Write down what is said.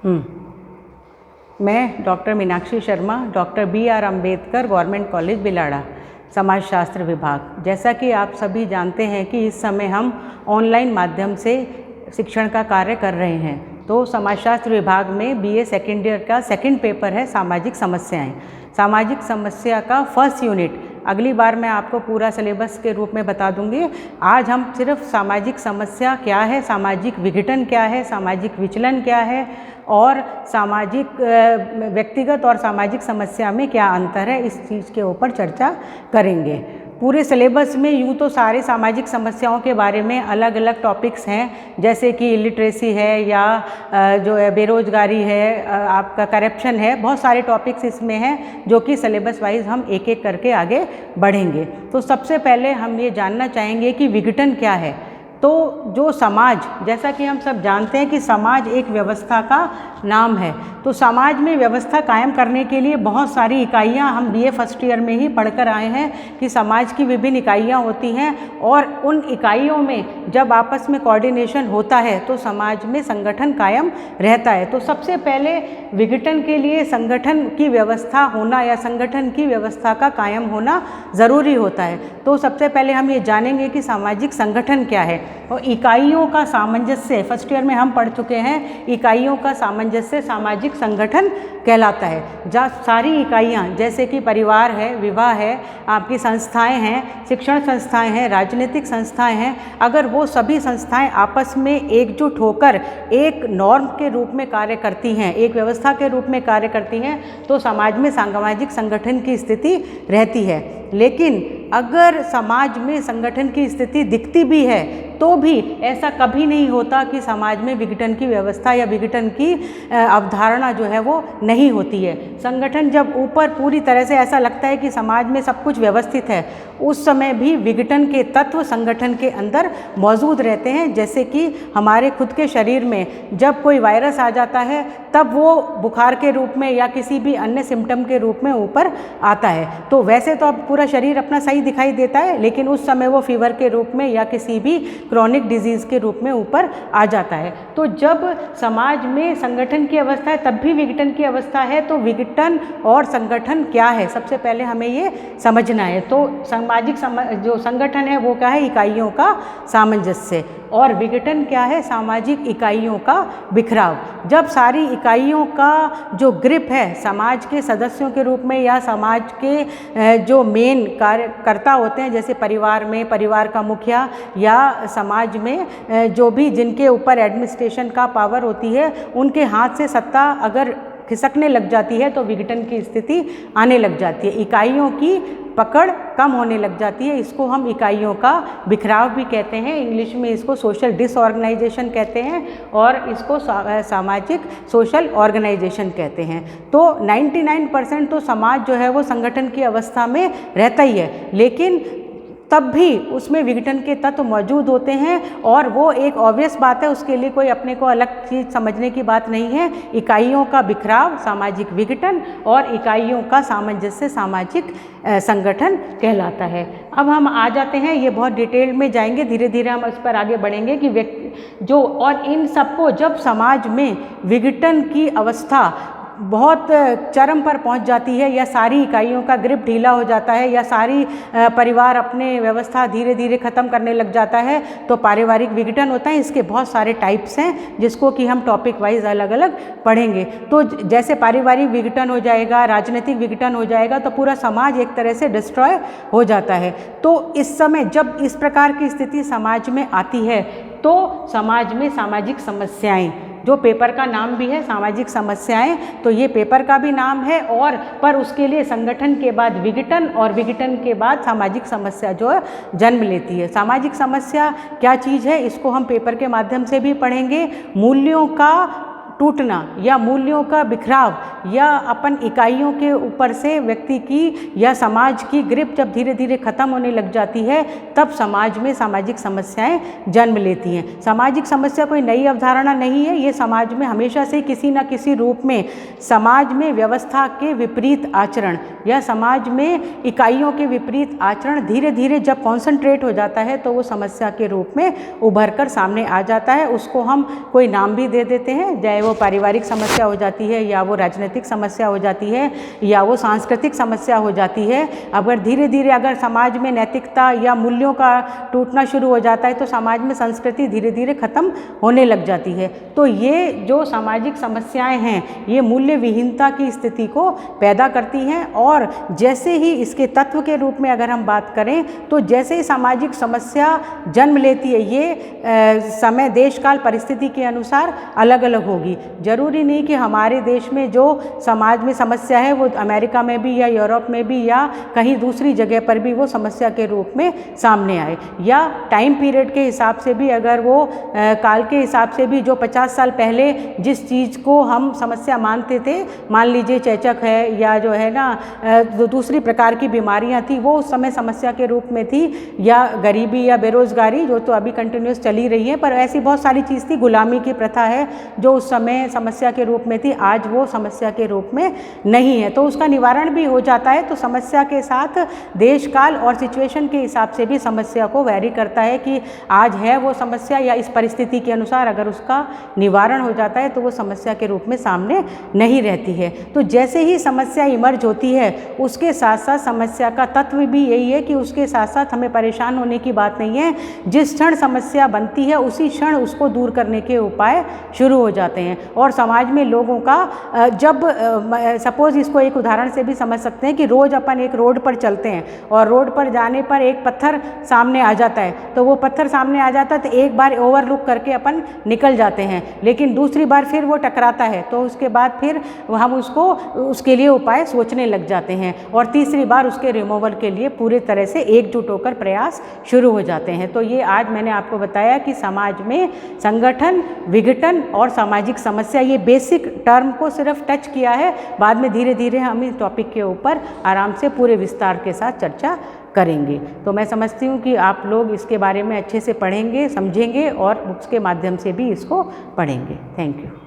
मैं doctor Meenakshi Sharma, doctor BR Ambedkar government college Bilara, समाजशास्त्र विभाग। जैसा कि आप सभी जानते हैं कि इस समय हम ऑनलाइन माध्यम से शिक्षण का कार्य कर रहे हैं, तो समाजशास्त्र विभाग में BA सेकेंड ईयर का सेकंड पेपर है सामाजिक समस्याएं। सामाजिक समस्या का फर्स्ट यूनिट अगली बार मैं आपको पूरा सिलेबस के रूप में बता दूंगी। आज हम सिर्फ सामाजिक समस्या क्या है, सामाजिक विघटन क्या है, सामाजिक विचलन क्या है और सामाजिक व्यक्तिगत और सामाजिक समस्या में क्या अंतर है, इस चीज़ के ऊपर चर्चा करेंगे। पूरे सिलेबस में यूँ तो सारे सामाजिक समस्याओं के बारे में अलग अलग टॉपिक्स हैं, जैसे कि इलिटरेसी है या जो है बेरोजगारी है, आपका करप्शन है, बहुत सारे टॉपिक्स इसमें हैं जो कि सिलेबस वाइज हम एक एक करके आगे बढ़ेंगे। तो सबसे पहले हम ये जानना चाहेंगे कि विघटन क्या है। तो जो समाज, जैसा कि हम सब जानते हैं कि समाज एक व्यवस्था का नाम है, तो समाज में व्यवस्था कायम करने के लिए बहुत सारी इकाइयां हम BA फर्स्ट ईयर में ही पढ़कर आए हैं कि समाज की विभिन्न इकाइयां होती हैं और उन इकाइयों में जब आपस में कोऑर्डिनेशन होता है तो समाज में संगठन कायम रहता है। तो सबसे पहले विघटन के लिए संगठन की व्यवस्था होना या संगठन की व्यवस्था का कायम होना ज़रूरी होता है। तो सबसे पहले हम ये जानेंगे कि सामाजिक संगठन क्या है और इकाइयों का सामंजस्य। फर्स्ट ईयर में हम पढ़ चुके हैं, इकाइयों का सामंजस्य सामाजिक संगठन कहलाता है। जहाँ सारी इकाइयाँ जैसे कि परिवार है, विवाह है, आपकी संस्थाएं हैं, शिक्षण संस्थाएं हैं, राजनीतिक संस्थाएं हैं, अगर वो सभी संस्थाएं आपस में एकजुट होकर एक नॉर्म के रूप में कार्य करती हैं, एक व्यवस्था के रूप में कार्य करती हैं, तो समाज में सामाजिक संगठन की स्थिति रहती है। लेकिन अगर समाज में संगठन की स्थिति दिखती भी है तो भी ऐसा कभी नहीं होता कि समाज में विघटन की व्यवस्था या विघटन की अवधारणा जो है वो नहीं होती है। संगठन जब ऊपर पूरी तरह से ऐसा लगता है कि समाज में सब कुछ व्यवस्थित है, उस समय भी विघटन के तत्व संगठन के अंदर मौजूद रहते हैं। जैसे कि हमारे खुद के शरीर में जब कोई वायरस आ जाता है तब वो बुखार के रूप में या किसी भी अन्य सिम्टम के रूप में ऊपर आता है, तो वैसे तो अब पूरा शरीर अपना सही दिखाई देता है, लेकिन उस समय वो फीवर के रूप में या किसी भी क्रॉनिक डिजीज़ के रूप में ऊपर आ जाता है। तो जब समाज में संगठन की अवस्था है तब भी विघटन की अवस्था है। तो विघटन और संगठन क्या है, सबसे पहले हमें ये समझना है। तो सामाजिक जो संगठन है वो क्या है, इकाइयों का सामंजस्य, और विघटन क्या है, सामाजिक इकाइयों का बिखराव। जब सारी इकाइयों का जो ग्रिप है समाज के सदस्यों के रूप में या समाज के जो मेन कार्यकर्ता होते हैं, जैसे परिवार में परिवार का मुखिया या समाज में जो भी जिनके ऊपर एडमिनिस्ट्रेशन का पावर होती है, उनके हाथ से सत्ता अगर खिसकने लग जाती है तो विघटन की स्थिति आने लग जाती है, इकाइयों की पकड़ कम होने लग जाती है। इसको हम इकाइयों का बिखराव भी कहते हैं, इंग्लिश में इसको सोशल डिसऑर्गेनाइजेशन कहते हैं और इसको सामाजिक सोशल ऑर्गेनाइजेशन कहते हैं। तो 99% तो समाज जो है वो संगठन की अवस्था में रहता ही है, लेकिन तब भी उसमें विघटन के तत्व मौजूद होते हैं और वो एक ऑब्वियस बात है, उसके लिए कोई अपने को अलग चीज़ समझने की बात नहीं है। इकाइयों का बिखराव सामाजिक विघटन और इकाइयों का सामंजस्य सामाजिक संगठन कहलाता है। अब हम आ जाते हैं, ये बहुत डिटेल में जाएंगे, धीरे धीरे हम इस पर आगे बढ़ेंगे कि जो और इन सबको जब समाज में विघटन की अवस्था बहुत चरम पर पहुंच जाती है या सारी इकाइयों का ग्रिप ढीला हो जाता है या सारी परिवार अपने व्यवस्था धीरे धीरे ख़त्म करने लग जाता है, तो पारिवारिक विघटन होता है। इसके बहुत सारे टाइप्स हैं जिसको कि हम टॉपिक वाइज अलग अलग पढ़ेंगे। तो जैसे पारिवारिक विघटन हो जाएगा, राजनीतिक विघटन हो जाएगा, तो पूरा समाज एक तरह से डिस्ट्रॉय हो जाता है। तो इस समय जब इस प्रकार की स्थिति समाज में आती है तो समाज में सामाजिक समस्याएं, जो पेपर का नाम भी है सामाजिक समस्याएं, तो ये पेपर का भी नाम है, और पर उसके लिए संगठन के बाद विघटन और विघटन के बाद सामाजिक समस्या जो है जन्म लेती है। सामाजिक समस्या क्या चीज़ है, इसको हम पेपर के माध्यम से भी पढ़ेंगे। मूल्यों का टूटना या मूल्यों का बिखराव या अपन इकाइयों के ऊपर से व्यक्ति की या समाज की ग्रिप जब धीरे धीरे ख़त्म होने लग जाती है, तब समाज में सामाजिक समस्याएं जन्म लेती हैं। सामाजिक समस्या कोई नई अवधारणा नहीं है, ये समाज में हमेशा से किसी न किसी रूप में समाज में व्यवस्था के विपरीत आचरण या समाज में इकाइयों के विपरीत आचरण धीरे धीरे जब कॉन्सेंट्रेट हो जाता है तो वो समस्या के रूप में उभर कर सामने आ जाता है। उसको हम कोई नाम भी दे देते हैं, चाहे वो पारिवारिक समस्या हो जाती है, या वो राजनीतिक समस्या हो जाती है, या वो सांस्कृतिक समस्या हो जाती है, अगर धीरे धीरे अगर समाज में नैतिकता या मूल्यों का टूटना शुरू हो जाता है तो समाज में संस्कृति धीरे धीरे खत्म होने लग जाती है। तो ये जो सामाजिक समस्याएं हैं ये मूल्य विहीनता की स्थिति को पैदा करती हैं, और जैसे ही इसके तत्व के रूप में अगर हम बात करें तो जैसे ही सामाजिक समस्या जन्म लेती है ये समय देश काल परिस्थिति के अनुसार अलग अलग होगी। जरूरी नहीं कि हमारे देश में जो समाज में समस्या है वो अमेरिका में भी या यूरोप में भी या कहीं दूसरी जगह पर भी वो समस्या के रूप में सामने आए, या टाइम पीरियड के हिसाब से भी अगर वो काल के हिसाब से भी जो 50 साल पहले जिस चीज़ को हम समस्या मानते थे, मान लीजिए चेचक है या जो है ना दूसरी प्रकार की बीमारियां थी, वो उस समय समस्या के रूप में थी, या गरीबी या बेरोजगारी जो तो अभी कंटिन्यूस चली रही है, पर ऐसी बहुत सारी चीज़ थी, गुलामी की प्रथा है जो उस समय समस्या के रूप में थी, आज वो समस्या के रूप में नहीं है। तो उसका निवारण भी हो जाता है। तो समस्या के साथ देश काल और सिचुएशन के हिसाब से भी समस्या को वैरी करता है कि आज है वो समस्या, या इस परिस्थिति के अनुसार अगर उसका निवारण हो जाता है तो वो समस्या के रूप में सामने नहीं रहती है। तो जैसे ही समस्या इमर्ज होती है उसके साथ साथ समस्या का तत्व भी यही है कि उसके साथ साथ हमें परेशान होने की बात नहीं है। जिस क्षण समस्या बनती है उसी क्षण उसको दूर करने के उपाय शुरू हो जाते हैं। और समाज में लोगों का जब सपोज इसको एक उदाहरण से भी समझ सकते हैं कि रोज़ अपन एक रोड पर चलते हैं और रोड पर जाने पर एक पत्थर सामने आ जाता है, तो वो पत्थर सामने आ जाता है तो एक बार ओवरलुक करके अपन निकल जाते हैं, लेकिन दूसरी बार फिर वो टकराता है तो उसके बाद फिर हम उसको उसके लिए उपाय सोचने लग जाते हैं, और तीसरी बार उसके रिमूवल के लिए पूरे तरह से एकजुट होकर प्रयास शुरू हो जाते हैं। तो ये आज मैंने आपको बताया कि समाज में संगठन, विघटन और सामाजिक समस्या, ये बेसिक टर्म को सिर्फ टच किया है। बाद में धीरे धीरे हम इस टॉपिक के ऊपर आराम से पूरे विस्तार के साथ चर्चा करेंगे। तो मैं समझती हूँ कि आप लोग इसके बारे में अच्छे से पढ़ेंगे, समझेंगे और बुक्स के माध्यम से भी इसको पढ़ेंगे। Thank you.